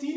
3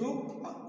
2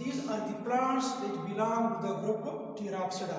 these are the plants which belong to the group of Therapsida۔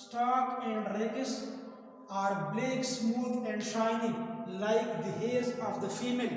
stalk and race's are black, smooth and shiny like the hairs of the female۔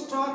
stalk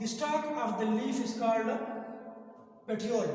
the stalk of the leaf is called petiole۔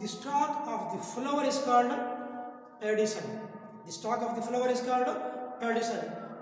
the stalk of the flower is called pedicel۔ the stalk of the flower is called pedicel۔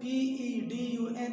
PEDUNCLE،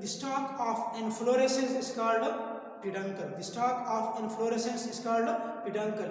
the stalk of inflorescence is called peduncle۔ the stalk of inflorescence is called peduncle۔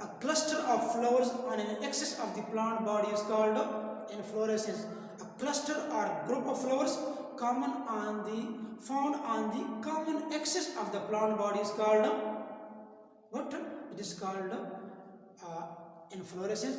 a cluster of flowers on an axis of the plant body is called inflorescence۔ a cluster or group of flowers found on the common axis of the plant body is called what? It is called inflorescence،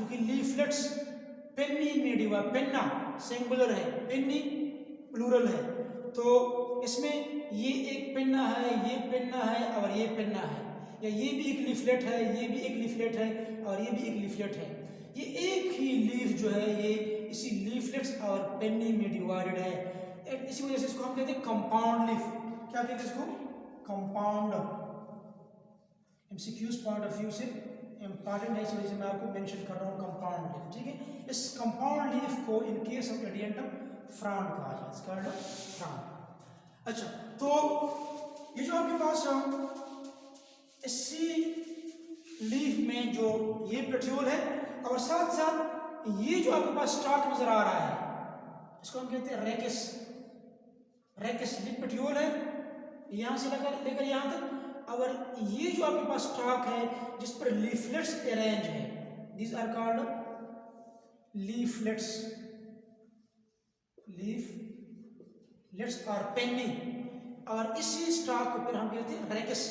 जो कि leaflets Penney media, पेन्ना singular है, Penney plural है, तो इसमें ये एक पेन्ना है, ये पेन्ना है और ये पेन्ना है, या ये भी एक लीफलेट है, ये भी एक लीफलेट है और ये भी एक लीफलेट है। ये एक ही लीफ जो है ये इसी लीफलेट्स और पेन्नी में डिवाइडेड है। इसी वजह से इसको हम कहते हैं कंपाउंड लीफ। क्या कहते हैं इसको? Compound. MCQs point of view से इंपॉर्टेंट है, इस वजह से मैं आपको मेंशन कर रहा हूँ कंपाउंड लीफ। ठीक है, इस कंपाउंड लीफ को इन केस ऑफ एडिएंटम फ्राउंड कहा जाता है, फ्राउंड। अच्छा, तो ये जो आपके पास इसी लीफ में जो ये पेट्रियोल है और साथ साथ ये जो आपके पास स्टॉक नजर आ रहा है इसको हम कहते हैं रेकिस। रेकिस ये पेट्रियोल है, यहां से लेकर यहां तक, और ये जो आपके पास स्टॉक है जिस पर लीफलेट्स अरेंज है, these are called leaflets. Leaflets are pinnae, और इसी स्टॉक को फिर हम कहते हैं रेकिस।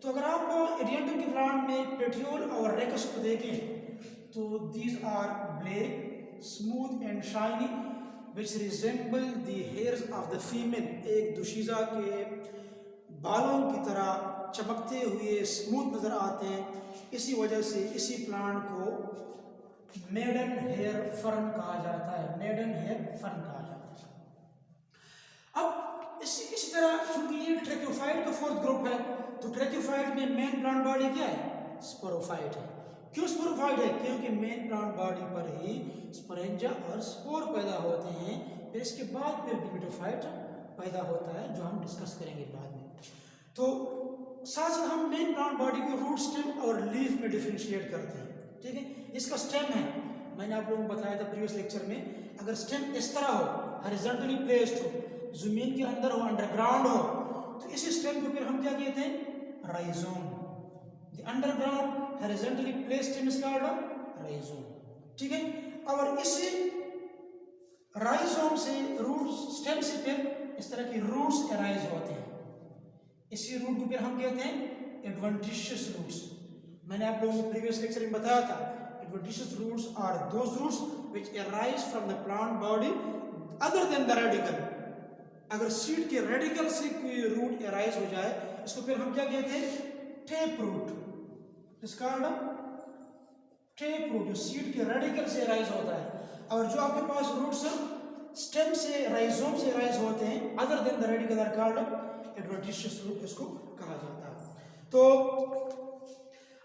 तो अगर आप एडिएंटम के प्लांट में पेट्रियोल और रेकिस को देखें तो these are black, smooth and shiny which resemble the hairs of the female। एक दुशीज़ा के बालों की तरह चमकते हुए स्मूथ नज़र आते हैं, इसी वजह से इसी प्लांट को मेडन हेयर फर्न कहा जाता है, मेडन हेयर फर्न कहा जाता है। अब इसी तरह चूंकि ये ट्रैक्योफाइट का फोर्थ ग्रुप है, तो ट्रैक्योफाइट में मेन प्लांट बॉडी क्या है? स्पोरोफाइट है। क्यों स्पोरोफाइट है? क्योंकि मेन प्लांट बॉडी पर ही स्पोरेंजा और स्पोर पैदा होते हैं, फिर इसके बाद फिर गेमेटोफाइट पैदा होता है, जो हम डिस्कस करेंगे बाद में। तो साथ साथ हम मेन प्लांट बॉडी को रूट, स्टेम और लीफ में डिफरेंशिएट करते हैं। ठीक है, इसका स्टेम है, मैंने आप लोगों को बताया था प्रीवियस लेक्चर में, अगर स्टेम इस तरह हो, हॉरिजॉन्टली प्लेस्ड हो, जमीन के अंदर हो, अंडरग्राउंड हो, तो इस स्टेम को फिर हम क्या कहते हैं? Rhizome. The underground horizontally placed stem is called rhizome. ठीक है, और इसी राइजोम से रूट, स्टेम से फिर इस तरह की रूट्स अराइज होते हैं। इसी रूट को फिर हम कहते हैं एडवेंटिशियस रूट्स। मैंने आप लोगों को प्रीवियस लेक्चर में बताया था, adventitious roots are those roots which arise from the plant body other than the radicle. अगर सीड के रेडिकल से कोई रूट अराइज हो जाए, इसको फिर हम क्या कहते हैं? Tap root. इसका टेप रूट जो सीड के रेडिकल से राइज होता है, और जो आपके पास रूट्स स्टेम से, राइजोम से राइज होते हैं other than the radicle are called adventitious root, इसको कहा जाता है। तो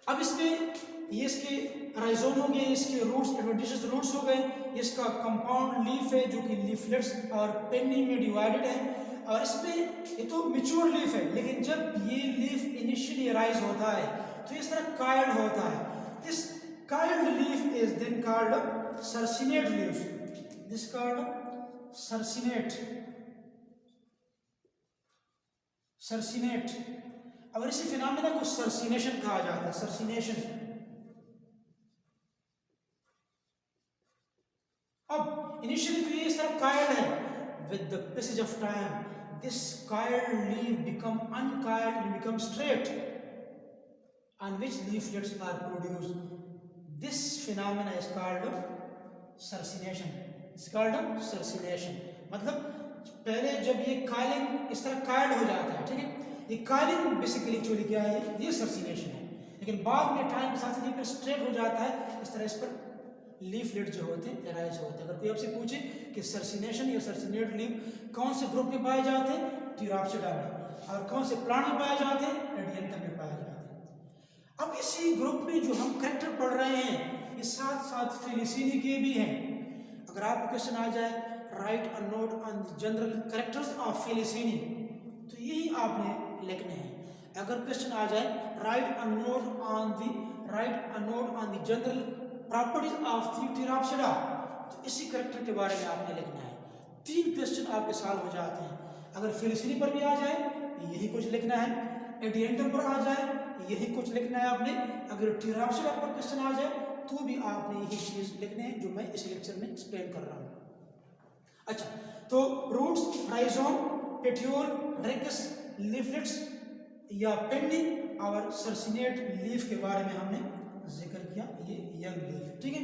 अब इसमें ये इसके राइजोम हो गए, इसके रूट्स एडवेंटिशियस रूट्स हो गए, इसका कंपाउंड लीफ है जो कि लीफलेट्स और पेन्नी में डिवाइडेड है, और इसमें ये तो मैच्योर लीफ है, लेकिन जब ये लीफ इनिशियली राइज होता है तो इस तरह काइल्ड होता है। This coiled leaf is then called circinate leaf. This called circinate, circinate. और इसी फिनोमेना को सर्सिनेशन कहा जाता है, सर्सिनेशन। अब इनिशियली तो ये इस तरह काइल्ड है, with the passage of time this coiled leaf become uncoiled and become straight, on which leaflets are produced. This phenomena is called सर्सिनेशन। It's called सर्सिनेशन। मतलब पहले जब ये काइलिंग इस तरह काइल्ड हो जाता है, ठीक है, ये काइलिंग बेसिकली एक्चुअली क्या है? ये सर्सिनेशन है, लेकिन बाद में टाइम के साथ ये स्ट्रेट हो जाता है, इस तरह इस पर लीफलेट जो होते हैं अराइज होते हैं। अगर कोई आपसे पूछे कि सर्सिनेशन या सर्सिनेट लीफ कौन से ग्रुप में पाए जाते हैं? टिराप्सिडा में। और कौन से प्लांट में पाए जाते हैं? एडिएंटम में पाए जाते हैं। अब इसी ग्रुप में जो हम कैरेक्टर पढ़ रहे हैं ये साथ साथ फेलिसिनी के भी हैं। अगर आपको क्वेश्चन आ जाए write a note on general characters of Filicinae, तो यही आपने लिखने हैं। अगर क्वेश्चन आ जाए write a note on the general properties of the Pteropsida, तो इसी कैरेक्टर के बारे में आपने लिखना है। 3 क्वेश्चन आपके सॉल्व हो जाते हैं। अगर फेलिसिनी पर भी आ जाए यही कुछ लिखना है, एडिएंटम पर आ जाए यही कुछ लिखना है आपने, अगर टिराप्सिडा पर क्वेश्चन आ जाए तो भी आपने यही चीज लिखने हैं जो मैं इस लेक्चर में एक्सप्लेन कर रहा हूँ। अच्छा, तो रूट्स, राइजोम, पेट्यूल, रेकिस, लीफलेट्स या पेंडिंग और सर्सिनेट लीफ के बारे में हमने जिक्र किया, ये यंग लीफ। ठीक है,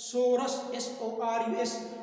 SORUS,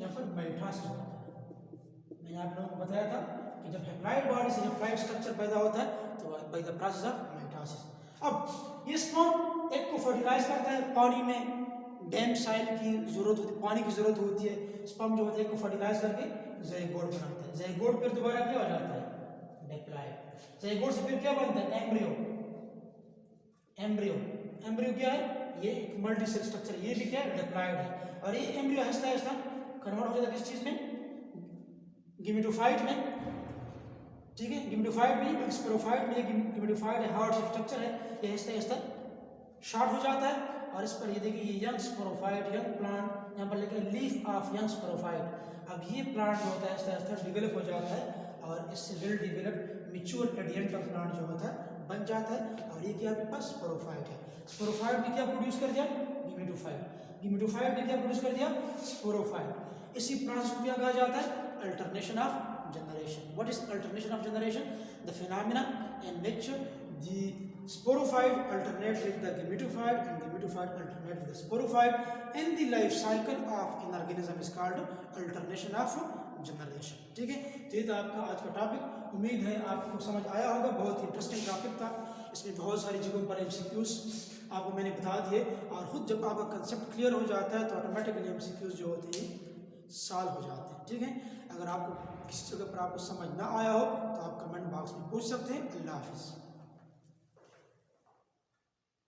या फिर माइटोसिस होता है। मैंने आप लोगों को बताया था कि जब हैप्लॉइड बॉडी से हैप्लॉइड स्ट्रक्चर पैदा होता है तो by the process of mitosis. अब ये स्पर्म एग को फर्टिलाइज करता है, पानी में डैम साइल की जरूरत होती है, पानी की जरूरत होती है, स्पर्म जो होता है एग को फर्टिलाइज करके ज़ायगोट बनाता है, ज़ायगोट फिर दोबारा क्या हो जाता है डिप्लॉयड, ज़ायगोट से फिर क्या बनता है एम्ब्रियो, एम्ब्रियो एम्ब्रियो क्या है ये एक मल्टी सेल स्ट्रक्चर, ये भी क्या है डिप्लॉयड है, और ये एम्ब्रियो आहिस्ता आहिस्ता कन्वर्ट हो जाता है किस चीज में गिमेटोफाइट में, ठीक है गिमेटोफाइट में बल्कि स्पोरोफाइट में, गिमेटोफाइट है हार्ड स्ट्रक्चर है, ये आहिस्ता आहिस्ता शॉर्ट हो जाता है, और इस पर ये देखिए ये यंग स्पोरोफाइट यंग प्लांट यहाँ पर लिखा है लीफ ऑफ यंग स्पोरोफाइट। अब ये प्लांट जो होता है आहिस्ता आहिस्ता डेवलप हो जाता है और इससे वेल डेवलप्ड मैच्योर एडिएंटल प्लांट जो होता है बन जाता है, और ये क्या आपके पास स्पोरोफाइट है। स्पोरोफाइट ने क्या प्रोड्यूस कर दिया गिमेटोफाइट, गिमेटोफाइट ने क्या प्रोड्यूस कर दिया स्पोरोफाइट। इसी प्रोसेस को क्या कहा जाता है alternation of generation. What is alternation of generation? The phenomena in which the sporophyte alternate with the gametophyte and gametophyte alternate with the sporophyte in the life cycle of an organism is called alternation of generation. ठीक है, तो ये था आपका आज का topic. उम्मीद है आपको समझ आया होगा, बहुत ही इंटरेस्टिंग टॉपिक था, इसमें बहुत सारी जगहों पर MCQs आपको मैंने बता दिए, और खुद जब आपका कंसेप्ट क्लियर हो जाता है तो ऑटोमेटिकली MCQs जो होते हैं सॉल्व हो जाते हैं। ठीक है, अगर आपको किसी जगह पर आपको समझ ना आया हो तो आप कमेंट बॉक्स में पूछ सकते हैं। अल्लाह हाफिज़।